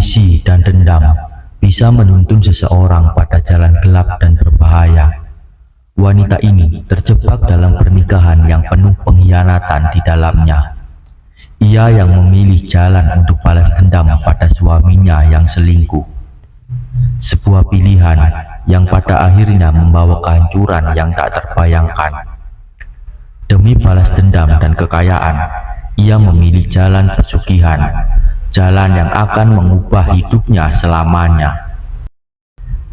ambisi dan dendam bisa menuntun seseorang pada jalan gelap dan berbahaya. Wanita ini terjebak dalam pernikahan yang penuh pengkhianatan di dalamnya. Ia yang memilih jalan untuk balas dendam pada suaminya yang selingkuh. Sebuah pilihan yang pada akhirnya membawa kehancuran yang tak terbayangkan. Demi balas dendam dan kekayaan, ia memilih jalan pesugihan, jalan yang akan mengubah hidupnya selamanya.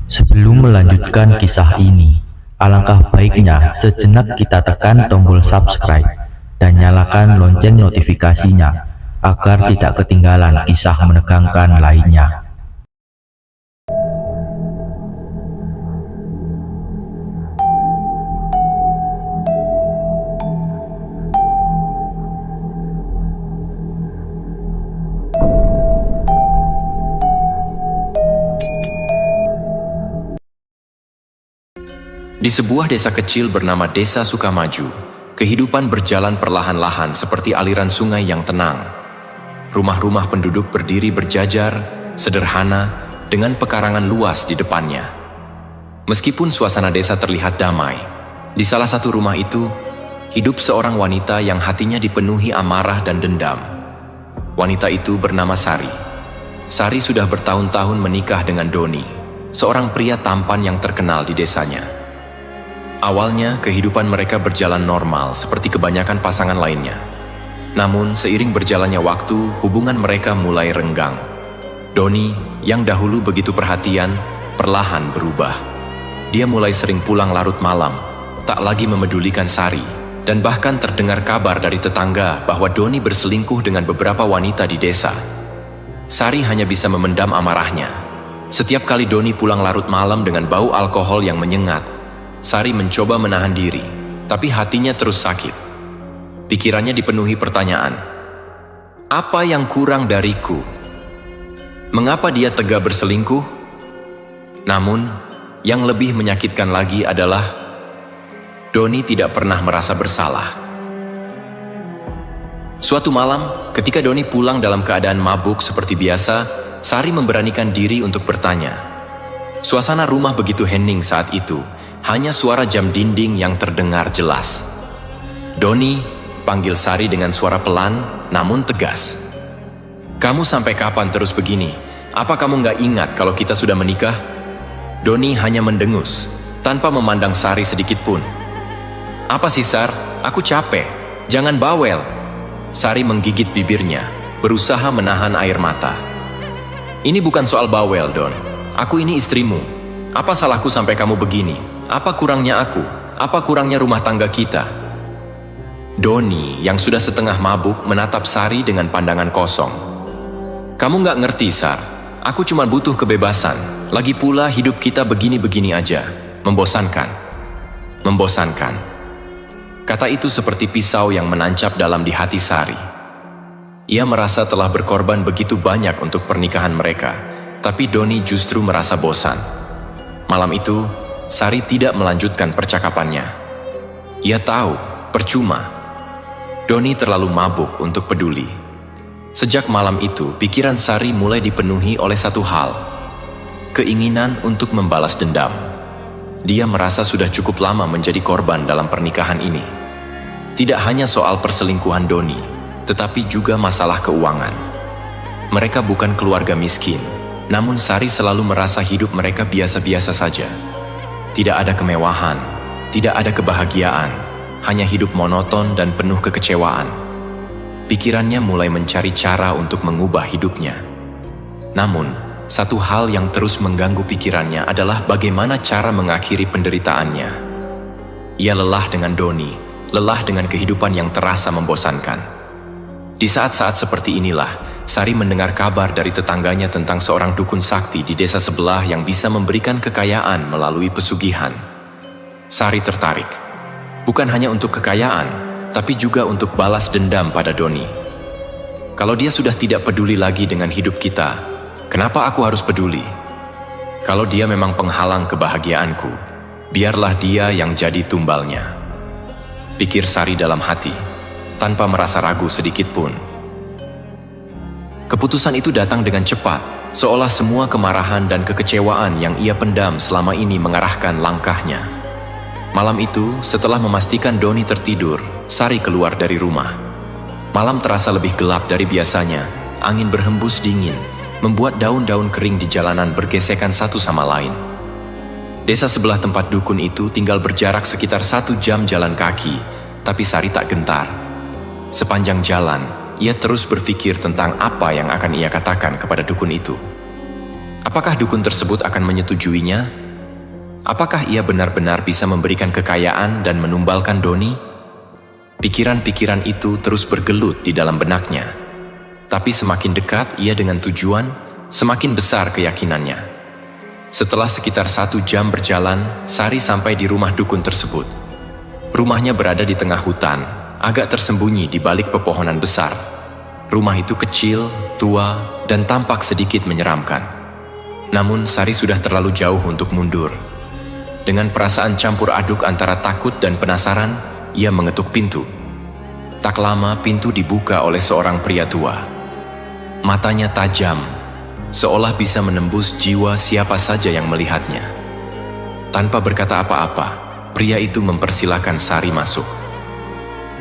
Sebelum melanjutkan kisah ini, alangkah baiknya sejenak kita tekan tombol subscribe dan nyalakan lonceng notifikasinya agar tidak ketinggalan kisah menegangkan lainnya. Di sebuah desa kecil bernama Desa Sukamaju, kehidupan berjalan perlahan-lahan seperti aliran sungai yang tenang. Rumah-rumah penduduk berdiri berjajar, sederhana, dengan pekarangan luas di depannya. Meskipun suasana desa terlihat damai, di salah satu rumah itu, hidup seorang wanita yang hatinya dipenuhi amarah dan dendam. Wanita itu bernama Sari. Sari sudah bertahun-tahun menikah dengan Doni, seorang pria tampan yang terkenal di desanya. Awalnya, kehidupan mereka berjalan normal seperti kebanyakan pasangan lainnya. Namun, seiring berjalannya waktu, hubungan mereka mulai renggang. Doni, yang dahulu begitu perhatian, perlahan berubah. Dia mulai sering pulang larut malam, tak lagi memedulikan Sari, dan bahkan terdengar kabar dari tetangga bahwa Doni berselingkuh dengan beberapa wanita di desa. Sari hanya bisa memendam amarahnya. Setiap kali Doni pulang larut malam dengan bau alkohol yang menyengat, Sari mencoba menahan diri, tapi hatinya terus sakit. Pikirannya dipenuhi pertanyaan, apa yang kurang dariku? Mengapa dia tega berselingkuh? Namun, yang lebih menyakitkan lagi adalah Doni tidak pernah merasa bersalah. Suatu malam, ketika Doni pulang dalam keadaan mabuk seperti biasa, Sari memberanikan diri untuk bertanya. Suasana rumah begitu hening saat itu, hanya suara jam dinding yang terdengar jelas. Doni, panggil Sari dengan suara pelan, namun tegas. Kamu sampai kapan terus begini? Apa kamu nggak ingat kalau kita sudah menikah? Doni hanya mendengus, tanpa memandang Sari sedikit pun. Apa sih Sar? Aku capek. Jangan bawel. Sari menggigit bibirnya, berusaha menahan air mata. Ini bukan soal bawel, Don. Aku ini istrimu. Apa salahku sampai kamu begini? Apa kurangnya aku? Apa kurangnya rumah tangga kita? Doni, yang sudah setengah mabuk, menatap Sari dengan pandangan kosong. Kamu nggak ngerti, Sar. Aku cuma butuh kebebasan. Lagi pula hidup kita begini-begini aja. Membosankan. Membosankan. Kata itu seperti pisau yang menancap dalam di hati Sari. Ia merasa telah berkorban begitu banyak untuk pernikahan mereka, tapi Doni justru merasa bosan. Malam itu, Sari tidak melanjutkan percakapannya. Ia tahu, percuma. Doni terlalu mabuk untuk peduli. Sejak malam itu, pikiran Sari mulai dipenuhi oleh satu hal. Keinginan untuk membalas dendam. Dia merasa sudah cukup lama menjadi korban dalam pernikahan ini. Tidak hanya soal perselingkuhan Doni, tetapi juga masalah keuangan. Mereka bukan keluarga miskin, namun Sari selalu merasa hidup mereka biasa-biasa saja. Tidak ada kemewahan, tidak ada kebahagiaan, hanya hidup monoton dan penuh kekecewaan. Pikirannya mulai mencari cara untuk mengubah hidupnya. Namun, satu hal yang terus mengganggu pikirannya adalah bagaimana cara mengakhiri penderitaannya. Ia lelah dengan Doni, lelah dengan kehidupan yang terasa membosankan. Di saat-saat seperti inilah, Sari mendengar kabar dari tetangganya tentang seorang dukun sakti di desa sebelah yang bisa memberikan kekayaan melalui pesugihan. Sari tertarik, bukan hanya untuk kekayaan, tapi juga untuk balas dendam pada Doni. Kalau dia sudah tidak peduli lagi dengan hidup kita, kenapa aku harus peduli? Kalau dia memang penghalang kebahagiaanku, biarlah dia yang jadi tumbalnya. Pikir Sari dalam hati, tanpa merasa ragu sedikit pun. Keputusan itu datang dengan cepat, seolah semua kemarahan dan kekecewaan yang ia pendam selama ini mengarahkan langkahnya. Malam itu, setelah memastikan Doni tertidur, Sari keluar dari rumah. Malam terasa lebih gelap dari biasanya, angin berhembus dingin, membuat daun-daun kering di jalanan bergesekan satu sama lain. Desa sebelah tempat dukun itu tinggal berjarak sekitar 1 jam jalan kaki, tapi Sari tak gentar. Sepanjang jalan, ia terus berpikir tentang apa yang akan ia katakan kepada dukun itu. Apakah dukun tersebut akan menyetujuinya? Apakah ia benar-benar bisa memberikan kekayaan dan menumbalkan Doni? Pikiran-pikiran itu terus bergelut di dalam benaknya. Tapi semakin dekat ia dengan tujuan, semakin besar keyakinannya. Setelah sekitar 1 jam berjalan, Sari sampai di rumah dukun tersebut. Rumahnya berada di tengah hutan, agak tersembunyi di balik pepohonan besar. Rumah itu kecil, tua, dan tampak sedikit menyeramkan. Namun Sari sudah terlalu jauh untuk mundur. Dengan perasaan campur aduk antara takut dan penasaran, ia mengetuk pintu. Tak lama pintu dibuka oleh seorang pria tua. Matanya tajam, seolah bisa menembus jiwa siapa saja yang melihatnya. Tanpa berkata apa-apa, pria itu mempersilakan Sari masuk.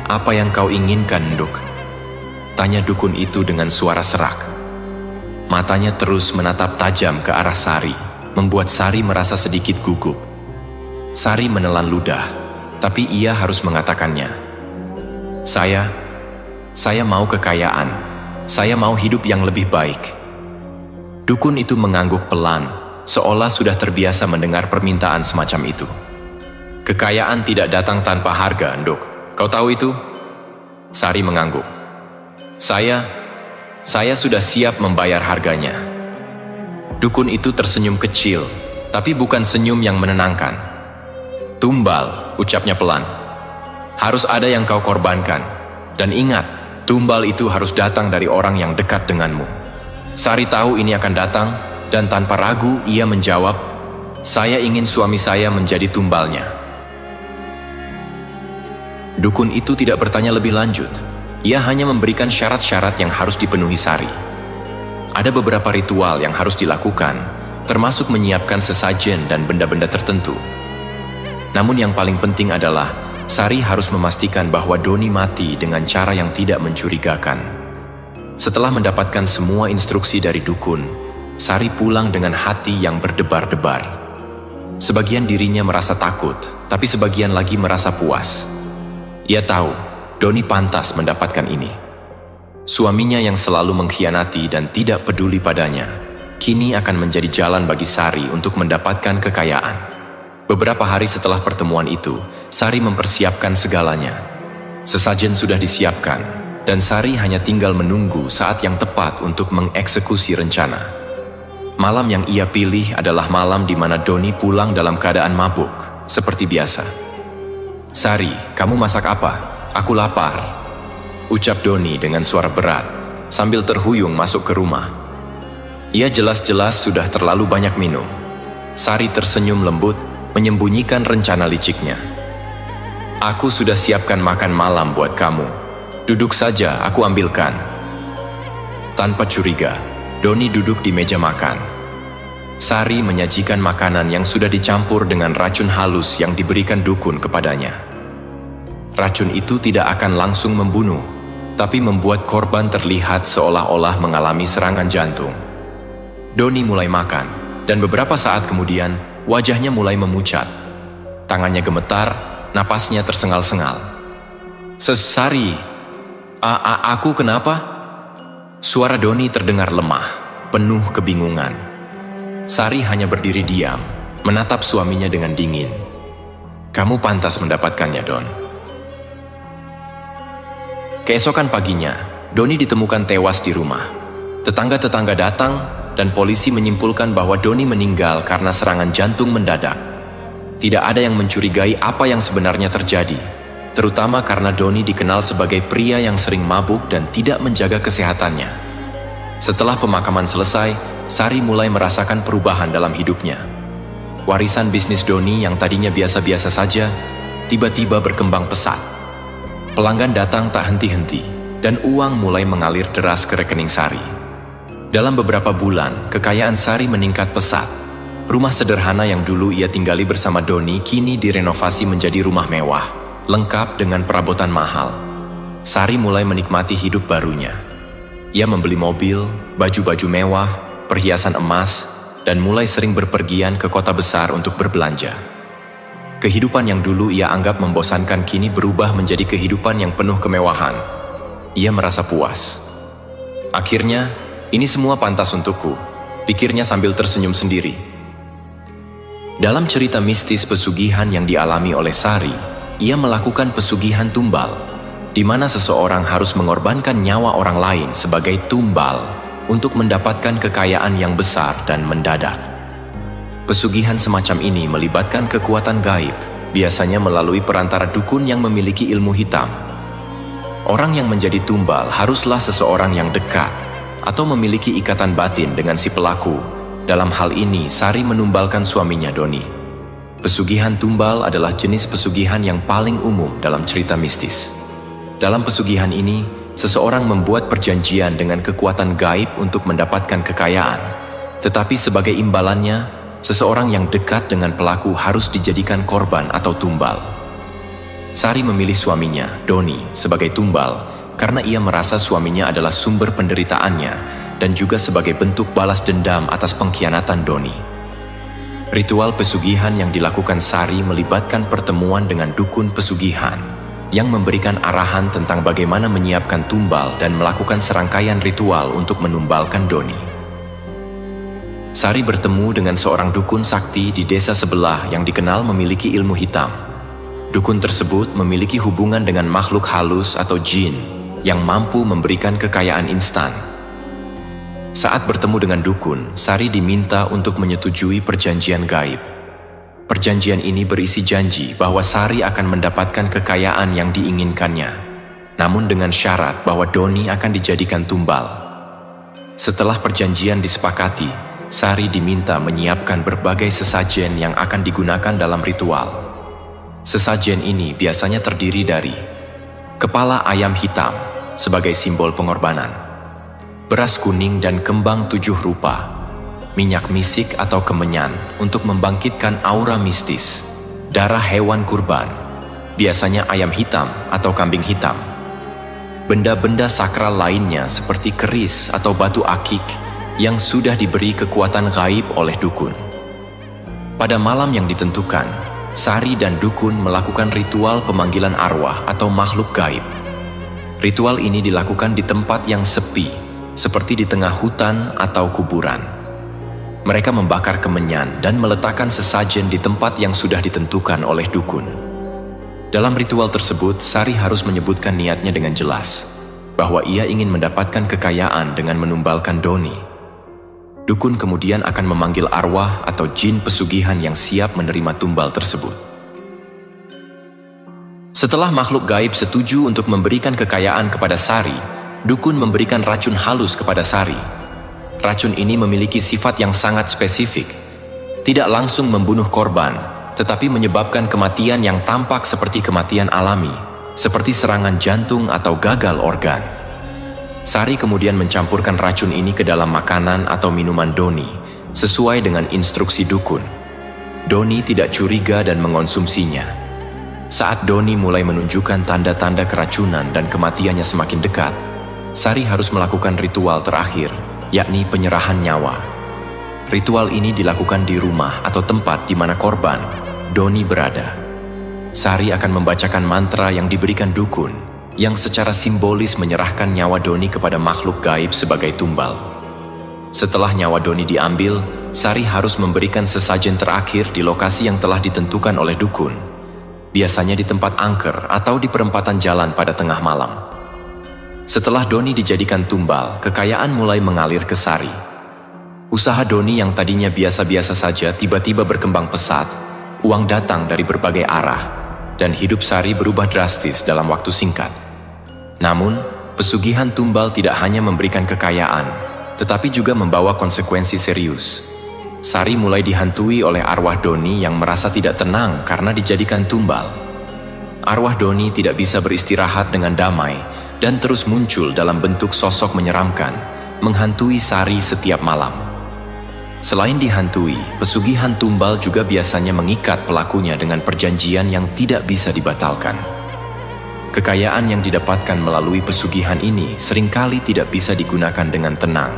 "Apa yang kau inginkan, Nduk?" tanya dukun itu dengan suara serak. Matanya terus menatap tajam ke arah Sari, membuat Sari merasa sedikit gugup. Sari menelan ludah, tapi ia harus mengatakannya. Saya mau kekayaan. Saya mau hidup yang lebih baik." Dukun itu mengangguk pelan, seolah sudah terbiasa mendengar permintaan semacam itu. "Kekayaan tidak datang tanpa harga, Nduk. Kau tahu itu?" Sari mengangguk. Saya sudah siap membayar harganya." Dukun itu tersenyum kecil, tapi bukan senyum yang menenangkan. "Tumbal," ucapnya pelan. "Harus ada yang kau korbankan. Dan ingat, tumbal itu harus datang dari orang yang dekat denganmu." Sari tahu ini akan datang, dan tanpa ragu ia menjawab, "Saya ingin suami saya menjadi tumbalnya." Dukun itu tidak bertanya lebih lanjut. Ia hanya memberikan syarat-syarat yang harus dipenuhi Sari. Ada beberapa ritual yang harus dilakukan, termasuk menyiapkan sesajen dan benda-benda tertentu. Namun yang paling penting adalah, Sari harus memastikan bahwa Doni mati dengan cara yang tidak mencurigakan. Setelah mendapatkan semua instruksi dari dukun, Sari pulang dengan hati yang berdebar-debar. Sebagian dirinya merasa takut, tapi sebagian lagi merasa puas. Ia tahu, Doni pantas mendapatkan ini. Suaminya yang selalu mengkhianati dan tidak peduli padanya, kini akan menjadi jalan bagi Sari untuk mendapatkan kekayaan. Beberapa hari setelah pertemuan itu, Sari mempersiapkan segalanya. Sesajen sudah disiapkan, dan Sari hanya tinggal menunggu saat yang tepat untuk mengeksekusi rencana. Malam yang ia pilih adalah malam di mana Doni pulang dalam keadaan mabuk, seperti biasa. "Sari, kamu masak apa? Aku lapar," ucap Doni dengan suara berat, sambil terhuyung masuk ke rumah. Ia jelas-jelas sudah terlalu banyak minum. Sari tersenyum lembut, menyembunyikan rencana liciknya. "Aku sudah siapkan makan malam buat kamu. Duduk saja, aku ambilkan." Tanpa curiga, Doni duduk di meja makan. Sari menyajikan makanan yang sudah dicampur dengan racun halus yang diberikan dukun kepadanya. Racun itu tidak akan langsung membunuh, tapi membuat korban terlihat seolah-olah mengalami serangan jantung. Doni mulai makan, dan beberapa saat kemudian, wajahnya mulai memucat. Tangannya gemetar, napasnya tersengal-sengal. "Sari, aku kenapa?" Suara Doni terdengar lemah, penuh kebingungan. Sari hanya berdiri diam, menatap suaminya dengan dingin. "Kamu pantas mendapatkannya, Don." Keesokan paginya, Doni ditemukan tewas di rumah. Tetangga-tetangga datang, dan polisi menyimpulkan bahwa Doni meninggal karena serangan jantung mendadak. Tidak ada yang mencurigai apa yang sebenarnya terjadi, terutama karena Doni dikenal sebagai pria yang sering mabuk dan tidak menjaga kesehatannya. Setelah pemakaman selesai, Sari mulai merasakan perubahan dalam hidupnya. Warisan bisnis Doni yang tadinya biasa-biasa saja, tiba-tiba berkembang pesat. Pelanggan datang tak henti-henti, dan uang mulai mengalir deras ke rekening Sari. Dalam beberapa bulan, kekayaan Sari meningkat pesat. Rumah sederhana yang dulu ia tinggali bersama Doni kini direnovasi menjadi rumah mewah, lengkap dengan perabotan mahal. Sari mulai menikmati hidup barunya. Ia membeli mobil, baju-baju mewah, perhiasan emas, dan mulai sering berpergian ke kota besar untuk berbelanja. Kehidupan yang dulu ia anggap membosankan kini berubah menjadi kehidupan yang penuh kemewahan. Ia merasa puas. Akhirnya, ini semua pantas untukku, pikirnya sambil tersenyum sendiri. Dalam cerita mistis pesugihan yang dialami oleh Sari, ia melakukan pesugihan tumbal, di mana seseorang harus mengorbankan nyawa orang lain sebagai tumbal untuk mendapatkan kekayaan yang besar dan mendadak. Pesugihan semacam ini melibatkan kekuatan gaib, biasanya melalui perantara dukun yang memiliki ilmu hitam. Orang yang menjadi tumbal haruslah seseorang yang dekat atau memiliki ikatan batin dengan si pelaku. Dalam hal ini, Sari menumbalkan suaminya Doni. Pesugihan tumbal adalah jenis pesugihan yang paling umum dalam cerita mistis. Dalam pesugihan ini, seseorang membuat perjanjian dengan kekuatan gaib untuk mendapatkan kekayaan. Tetapi sebagai imbalannya, seseorang yang dekat dengan pelaku harus dijadikan korban atau tumbal. Sari memilih suaminya, Doni, sebagai tumbal karena ia merasa suaminya adalah sumber penderitaannya dan juga sebagai bentuk balas dendam atas pengkhianatan Doni. Ritual pesugihan yang dilakukan Sari melibatkan pertemuan dengan dukun pesugihan yang memberikan arahan tentang bagaimana menyiapkan tumbal dan melakukan serangkaian ritual untuk menumbalkan Doni. Sari bertemu dengan seorang dukun sakti di desa sebelah yang dikenal memiliki ilmu hitam. Dukun tersebut memiliki hubungan dengan makhluk halus atau jin yang mampu memberikan kekayaan instan. Saat bertemu dengan dukun, Sari diminta untuk menyetujui perjanjian gaib. Perjanjian ini berisi janji bahwa Sari akan mendapatkan kekayaan yang diinginkannya, namun dengan syarat bahwa Doni akan dijadikan tumbal. Setelah perjanjian disepakati, Sari diminta menyiapkan berbagai sesajen yang akan digunakan dalam ritual. Sesajen ini biasanya terdiri dari kepala ayam hitam sebagai simbol pengorbanan, beras kuning dan kembang 7 rupa, minyak misik atau kemenyan untuk membangkitkan aura mistis, darah hewan kurban, biasanya ayam hitam atau kambing hitam, benda-benda sakral lainnya seperti keris atau batu akik yang sudah diberi kekuatan gaib oleh dukun. Pada malam yang ditentukan, Sari dan dukun melakukan ritual pemanggilan arwah atau makhluk gaib. Ritual ini dilakukan di tempat yang sepi, seperti di tengah hutan atau kuburan. Mereka membakar kemenyan dan meletakkan sesajen di tempat yang sudah ditentukan oleh dukun. Dalam ritual tersebut, Sari harus menyebutkan niatnya dengan jelas, bahwa ia ingin mendapatkan kekayaan dengan menumbalkan Doni. Dukun kemudian akan memanggil arwah atau jin pesugihan yang siap menerima tumbal tersebut. Setelah makhluk gaib setuju untuk memberikan kekayaan kepada Sari, dukun memberikan racun halus kepada Sari. Racun ini memiliki sifat yang sangat spesifik, tidak langsung membunuh korban, tetapi menyebabkan kematian yang tampak seperti kematian alami, seperti serangan jantung atau gagal organ. Sari kemudian mencampurkan racun ini ke dalam makanan atau minuman Doni, sesuai dengan instruksi dukun. Doni tidak curiga dan mengonsumsinya. Saat Doni mulai menunjukkan tanda-tanda keracunan dan kematiannya semakin dekat, Sari harus melakukan ritual terakhir, yakni penyerahan nyawa. Ritual ini dilakukan di rumah atau tempat di mana korban, Doni, berada. Sari akan membacakan mantra yang diberikan dukun, yang secara simbolis menyerahkan nyawa Doni kepada makhluk gaib sebagai tumbal. Setelah nyawa Doni diambil, Sari harus memberikan sesajen terakhir di lokasi yang telah ditentukan oleh dukun, biasanya di tempat angker atau di perempatan jalan pada tengah malam. Setelah Doni dijadikan tumbal, kekayaan mulai mengalir ke Sari. Usaha Doni yang tadinya biasa-biasa saja tiba-tiba berkembang pesat, uang datang dari berbagai arah, dan hidup Sari berubah drastis dalam waktu singkat. Namun, pesugihan tumbal tidak hanya memberikan kekayaan, tetapi juga membawa konsekuensi serius. Sari mulai dihantui oleh arwah Doni yang merasa tidak tenang karena dijadikan tumbal. Arwah Doni tidak bisa beristirahat dengan damai dan terus muncul dalam bentuk sosok menyeramkan menghantui Sari setiap malam. Selain dihantui, pesugihan tumbal juga biasanya mengikat pelakunya dengan perjanjian yang tidak bisa dibatalkan. Kekayaan yang didapatkan melalui pesugihan ini seringkali tidak bisa digunakan dengan tenang,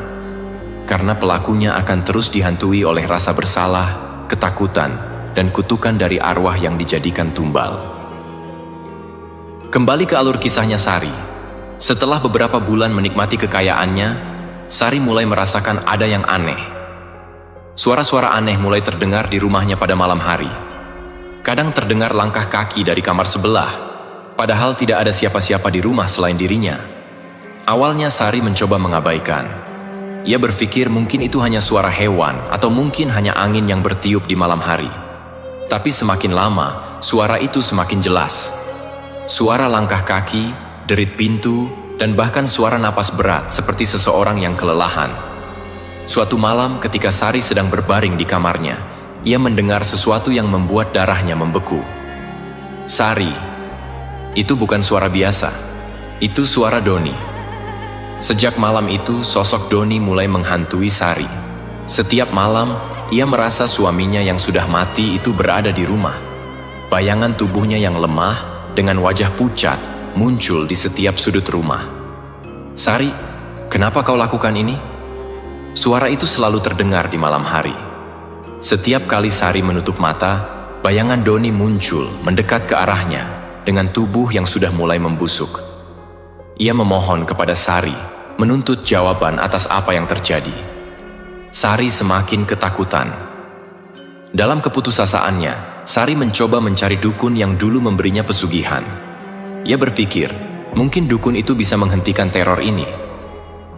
karena pelakunya akan terus dihantui oleh rasa bersalah, ketakutan, dan kutukan dari arwah yang dijadikan tumbal. Kembali ke alur kisahnya Sari. Setelah beberapa bulan menikmati kekayaannya, Sari mulai merasakan ada yang aneh. Suara-suara aneh mulai terdengar di rumahnya pada malam hari. Kadang terdengar langkah kaki dari kamar sebelah, padahal tidak ada siapa-siapa di rumah selain dirinya. Awalnya Sari mencoba mengabaikan. Ia berpikir mungkin itu hanya suara hewan atau mungkin hanya angin yang bertiup di malam hari. Tapi semakin lama, suara itu semakin jelas. Suara langkah kaki, derit pintu, dan bahkan suara napas berat seperti seseorang yang kelelahan. Suatu malam ketika Sari sedang berbaring di kamarnya, ia mendengar sesuatu yang membuat darahnya membeku. Sari, itu bukan suara biasa, itu suara Doni. Sejak malam itu, sosok Doni mulai menghantui Sari. Setiap malam, ia merasa suaminya yang sudah mati itu berada di rumah. Bayangan tubuhnya yang lemah, dengan wajah pucat, muncul di setiap sudut rumah. Sari, kenapa kau lakukan ini? Suara itu selalu terdengar di malam hari. Setiap kali Sari menutup mata, bayangan Doni muncul mendekat ke arahnya dengan tubuh yang sudah mulai membusuk. Ia memohon kepada Sari, menuntut jawaban atas apa yang terjadi. Sari semakin ketakutan. Dalam keputusasaannya, Sari mencoba mencari dukun yang dulu memberinya pesugihan. Ia berpikir, mungkin dukun itu bisa menghentikan teror ini.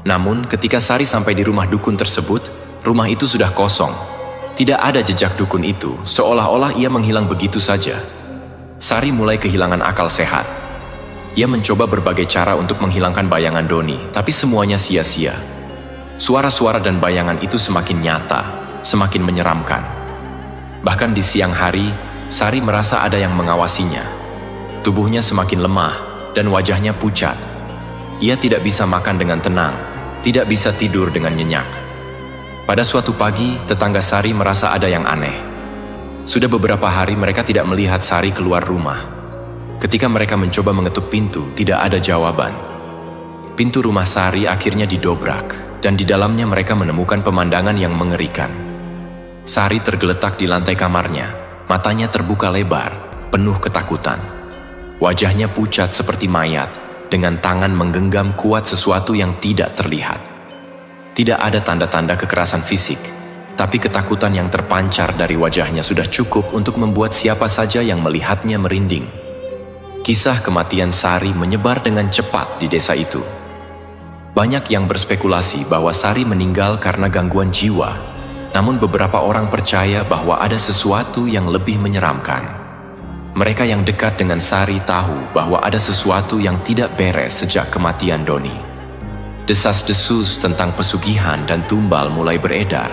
Namun, ketika Sari sampai di rumah dukun tersebut, rumah itu sudah kosong. Tidak ada jejak dukun itu, seolah-olah ia menghilang begitu saja. Sari mulai kehilangan akal sehat. Ia mencoba berbagai cara untuk menghilangkan bayangan Doni, tapi semuanya sia-sia. Suara-suara dan bayangan itu semakin nyata, semakin menyeramkan. Bahkan di siang hari, Sari merasa ada yang mengawasinya. Tubuhnya semakin lemah, dan wajahnya pucat. Ia tidak bisa makan dengan tenang, tidak bisa tidur dengan nyenyak. Pada suatu pagi, tetangga Sari merasa ada yang aneh. Sudah beberapa hari mereka tidak melihat Sari keluar rumah. Ketika mereka mencoba mengetuk pintu, tidak ada jawaban. Pintu rumah Sari akhirnya didobrak, dan di dalamnya mereka menemukan pemandangan yang mengerikan. Sari tergeletak di lantai kamarnya, matanya terbuka lebar, penuh ketakutan. Wajahnya pucat seperti mayat, dengan tangan menggenggam kuat sesuatu yang tidak terlihat. Tidak ada tanda-tanda kekerasan fisik, tapi ketakutan yang terpancar dari wajahnya sudah cukup untuk membuat siapa saja yang melihatnya merinding. Kisah kematian Sari menyebar dengan cepat di desa itu. Banyak yang berspekulasi bahwa Sari meninggal karena gangguan jiwa, namun beberapa orang percaya bahwa ada sesuatu yang lebih menyeramkan. Mereka yang dekat dengan Sari tahu bahwa ada sesuatu yang tidak beres sejak kematian Doni. Desas-desus tentang pesugihan dan tumbal mulai beredar,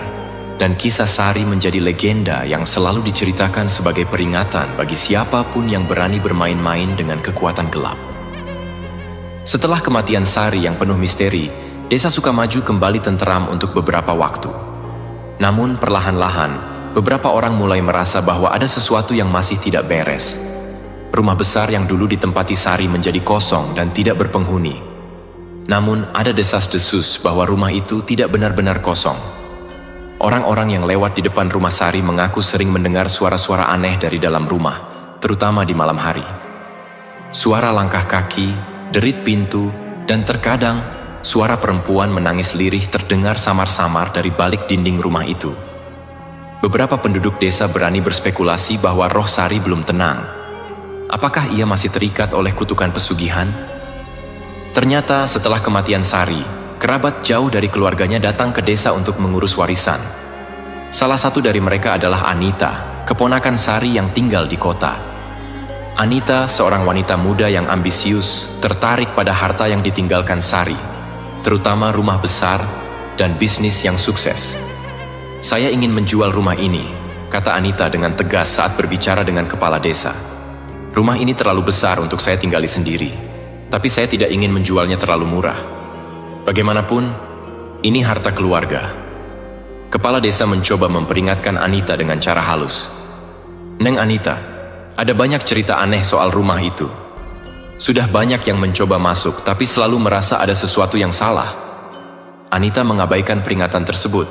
dan kisah Sari menjadi legenda yang selalu diceritakan sebagai peringatan bagi siapapun yang berani bermain-main dengan kekuatan gelap. Setelah kematian Sari yang penuh misteri, desa Sukamaju kembali tenteram untuk beberapa waktu. Namun perlahan-lahan, beberapa orang mulai merasa bahwa ada sesuatu yang masih tidak beres. Rumah besar yang dulu ditempati Sari menjadi kosong dan tidak berpenghuni. Namun ada desas-desus bahwa rumah itu tidak benar-benar kosong. Orang-orang yang lewat di depan rumah Sari mengaku sering mendengar suara-suara aneh dari dalam rumah, terutama di malam hari. Suara langkah kaki, derit pintu, dan terkadang suara perempuan menangis lirih terdengar samar-samar dari balik dinding rumah itu. Beberapa penduduk desa berani berspekulasi bahwa roh Sari belum tenang. Apakah ia masih terikat oleh kutukan pesugihan? Ternyata setelah kematian Sari, kerabat jauh dari keluarganya datang ke desa untuk mengurus warisan. Salah satu dari mereka adalah Anita, keponakan Sari yang tinggal di kota. Anita, seorang wanita muda yang ambisius, tertarik pada harta yang ditinggalkan Sari, terutama rumah besar dan bisnis yang sukses. "Saya ingin menjual rumah ini," kata Anita dengan tegas saat berbicara dengan kepala desa. "Rumah ini terlalu besar untuk saya tinggali sendiri, tapi saya tidak ingin menjualnya terlalu murah. Bagaimanapun, Ini harta keluarga. Kepala desa mencoba memperingatkan Anita dengan cara halus. Neng Anita, ada banyak cerita aneh soal rumah itu. Sudah banyak yang mencoba masuk, tapi selalu merasa ada sesuatu yang salah. Anita mengabaikan peringatan tersebut.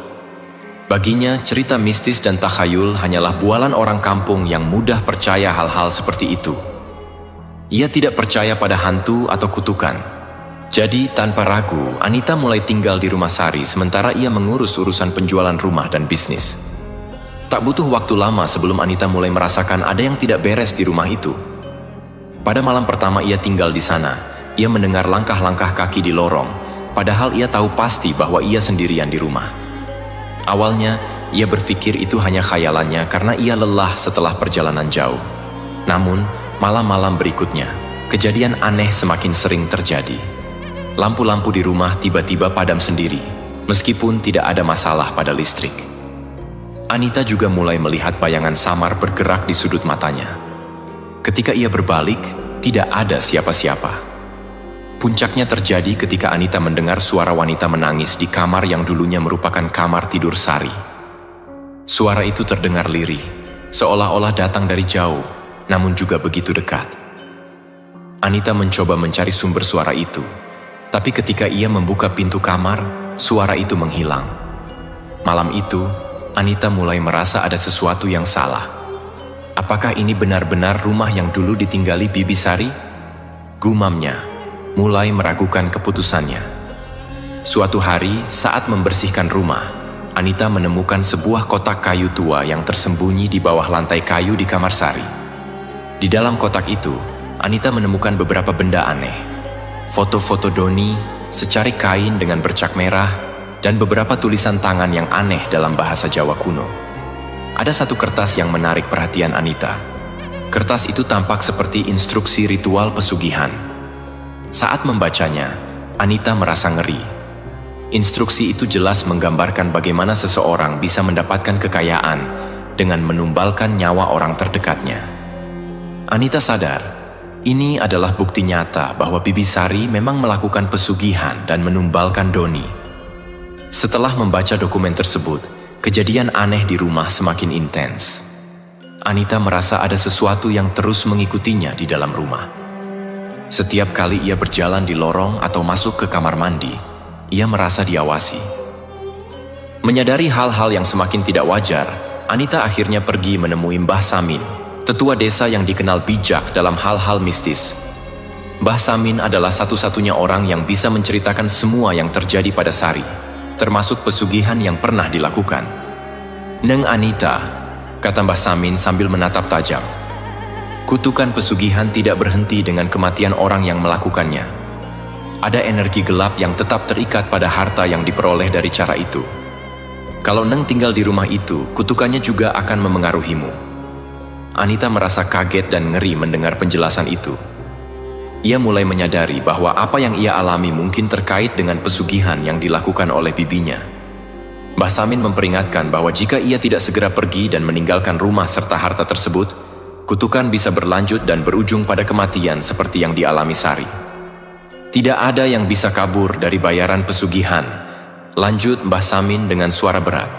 Baginya, cerita mistis dan takhayul hanyalah bualan orang kampung yang mudah percaya hal-hal seperti itu. Ia tidak percaya pada hantu atau kutukan. Jadi, tanpa ragu, Anita mulai tinggal di rumah Sari sementara ia mengurus urusan penjualan rumah dan bisnis. Tak butuh waktu lama sebelum Anita mulai merasakan ada yang tidak beres di rumah itu. Pada malam pertama ia tinggal di sana, ia mendengar langkah-langkah kaki di lorong, padahal ia tahu pasti bahwa ia sendirian di rumah. Awalnya, ia berpikir itu hanya khayalannya karena ia lelah setelah perjalanan jauh. Namun, malam-malam berikutnya, kejadian aneh semakin sering terjadi. Lampu-lampu di rumah tiba-tiba padam sendiri, meskipun tidak ada masalah pada listrik. Anita juga mulai melihat bayangan samar bergerak di sudut matanya. Ketika ia berbalik, tidak ada siapa-siapa. Puncaknya terjadi ketika Anita mendengar suara wanita menangis di kamar yang dulunya merupakan kamar tidur Sari. Suara itu terdengar lirih, seolah-olah datang dari jauh, namun juga begitu dekat. Anita mencoba mencari sumber suara itu. Tapi ketika ia membuka pintu kamar, suara itu menghilang. Malam itu, Anita mulai merasa ada sesuatu yang salah. Apakah ini benar-benar rumah yang dulu ditinggali Bibi Sari? Gumamnya, mulai meragukan keputusannya. Suatu hari, saat membersihkan rumah, Anita menemukan sebuah kotak kayu tua yang tersembunyi di bawah lantai kayu di kamar Sari. Di dalam kotak itu, Anita menemukan beberapa benda aneh. Foto-foto Doni, secari kain dengan bercak merah, dan beberapa tulisan tangan yang aneh dalam bahasa Jawa kuno. Ada satu kertas yang menarik perhatian Anita. Kertas itu tampak seperti instruksi ritual pesugihan. Saat membacanya, Anita merasa ngeri. Instruksi itu jelas menggambarkan bagaimana seseorang bisa mendapatkan kekayaan dengan menumbalkan nyawa orang terdekatnya. Anita sadar, ini adalah bukti nyata bahwa Bibi Sari memang melakukan pesugihan dan menumbalkan Doni. Setelah membaca dokumen tersebut, kejadian aneh di rumah semakin intens. Anita merasa ada sesuatu yang terus mengikutinya di dalam rumah. Setiap kali ia berjalan di lorong atau masuk ke kamar mandi, ia merasa diawasi. Menyadari hal-hal yang semakin tidak wajar, Anita akhirnya pergi menemui Mbah Samin, tetua desa yang dikenal bijak dalam hal-hal mistis. Mbah Samin adalah satu-satunya orang yang bisa menceritakan semua yang terjadi pada Sari, termasuk pesugihan yang pernah dilakukan. Neng Anita, kata Mbah Samin sambil menatap tajam. Kutukan pesugihan tidak berhenti dengan kematian orang yang melakukannya. Ada energi gelap yang tetap terikat pada harta yang diperoleh dari cara itu. Kalau Neng tinggal di rumah itu, kutukannya juga akan memengaruhimu. Anita merasa kaget dan ngeri mendengar penjelasan itu. Ia mulai menyadari bahwa apa yang ia alami mungkin terkait dengan pesugihan yang dilakukan oleh bibinya. Mbah Samin memperingatkan bahwa jika ia tidak segera pergi dan meninggalkan rumah serta harta tersebut, kutukan bisa berlanjut dan berujung pada kematian seperti yang dialami Sari. Tidak ada yang bisa kabur dari bayaran pesugihan, lanjut Mbah Samin dengan suara berat.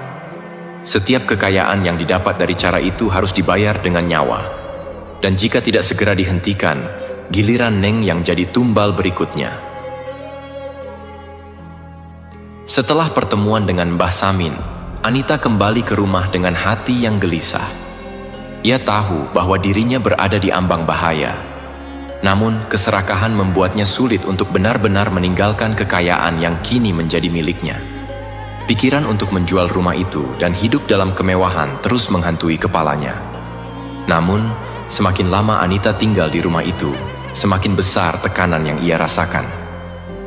Setiap kekayaan yang didapat dari cara itu harus dibayar dengan nyawa. Dan jika tidak segera dihentikan, giliran Neng yang jadi tumbal berikutnya. Setelah pertemuan dengan Mbah Samin, Anita kembali ke rumah dengan hati yang gelisah. Ia tahu bahwa dirinya berada di ambang bahaya. Namun, keserakahan membuatnya sulit untuk benar-benar meninggalkan kekayaan yang kini menjadi miliknya. Pikiran untuk menjual rumah itu dan hidup dalam kemewahan terus menghantui kepalanya. Namun, semakin lama Anita tinggal di rumah itu, semakin besar tekanan yang ia rasakan.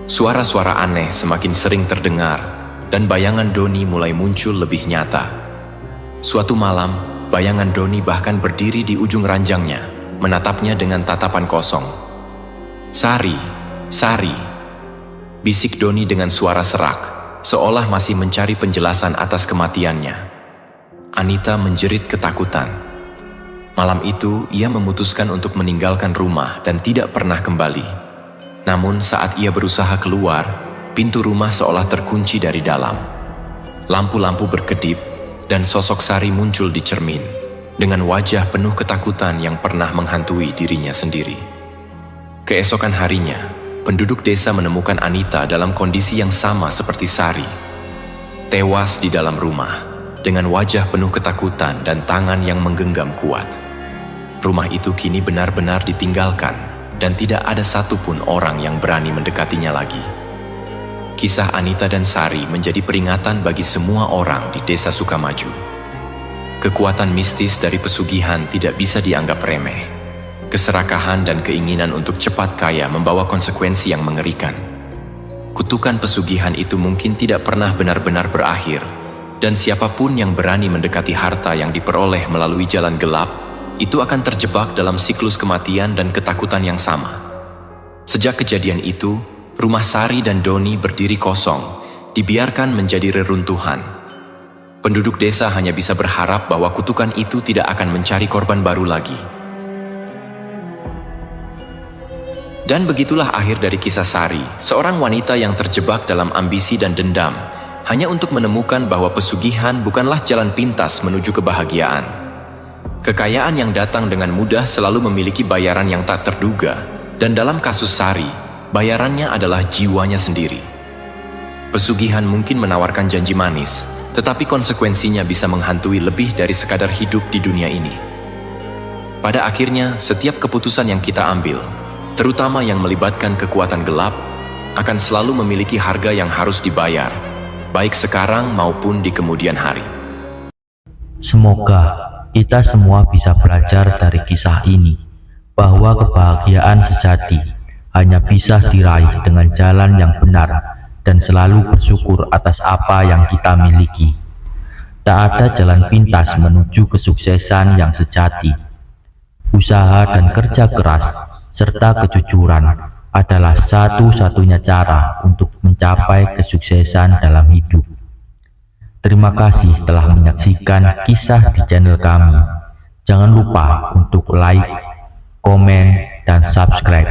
Suara-suara aneh semakin sering terdengar, dan bayangan Doni mulai muncul lebih nyata. Suatu malam, bayangan Doni bahkan berdiri di ujung ranjangnya, menatapnya dengan tatapan kosong. "Sari, Sari," bisik Doni dengan suara serak, seolah masih mencari penjelasan atas kematiannya. Anita menjerit ketakutan. Malam itu, ia memutuskan untuk meninggalkan rumah dan tidak pernah kembali. Namun saat ia berusaha keluar, pintu rumah seolah terkunci dari dalam. Lampu-lampu berkedip, dan sosok Sari muncul di cermin, dengan wajah penuh ketakutan yang pernah menghantui dirinya sendiri. Keesokan harinya, penduduk desa menemukan Anita dalam kondisi yang sama seperti Sari. Tewas di dalam rumah, dengan wajah penuh ketakutan dan tangan yang menggenggam kuat. Rumah itu kini benar-benar ditinggalkan, dan tidak ada satupun orang yang berani mendekatinya lagi. Kisah Anita dan Sari menjadi peringatan bagi semua orang di desa Sukamaju. Kekuatan mistis dari pesugihan tidak bisa dianggap remeh. Keserakahan dan keinginan untuk cepat kaya membawa konsekuensi yang mengerikan. Kutukan pesugihan itu mungkin tidak pernah benar-benar berakhir, dan siapapun yang berani mendekati harta yang diperoleh melalui jalan gelap, itu akan terjebak dalam siklus kematian dan ketakutan yang sama. Sejak kejadian itu, rumah Sari dan Doni berdiri kosong, dibiarkan menjadi reruntuhan. Penduduk desa hanya bisa berharap bahwa kutukan itu tidak akan mencari korban baru lagi. Dan begitulah akhir dari kisah Sari, seorang wanita yang terjebak dalam ambisi dan dendam, hanya untuk menemukan bahwa pesugihan bukanlah jalan pintas menuju kebahagiaan. Kekayaan yang datang dengan mudah selalu memiliki bayaran yang tak terduga, dan dalam kasus Sari, bayarannya adalah jiwanya sendiri. Pesugihan mungkin menawarkan janji manis, tetapi konsekuensinya bisa menghantui lebih dari sekadar hidup di dunia ini. Pada akhirnya, setiap keputusan yang kita ambil, terutama yang melibatkan kekuatan gelap, akan selalu memiliki harga yang harus dibayar, baik sekarang maupun di kemudian hari. Semoga kita semua bisa belajar dari kisah ini, bahwa kebahagiaan sejati hanya bisa diraih dengan jalan yang benar dan selalu bersyukur atas apa yang kita miliki. Tak ada jalan pintas menuju kesuksesan yang sejati. Usaha dan kerja keras serta kejujuran adalah satu-satunya cara untuk mencapai kesuksesan dalam hidup. Terima kasih telah menyaksikan kisah di channel kami. Jangan lupa untuk like, komen, dan subscribe.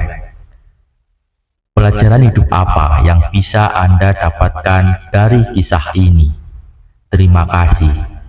Pelajaran hidup apa yang bisa Anda dapatkan dari kisah ini? Terima kasih.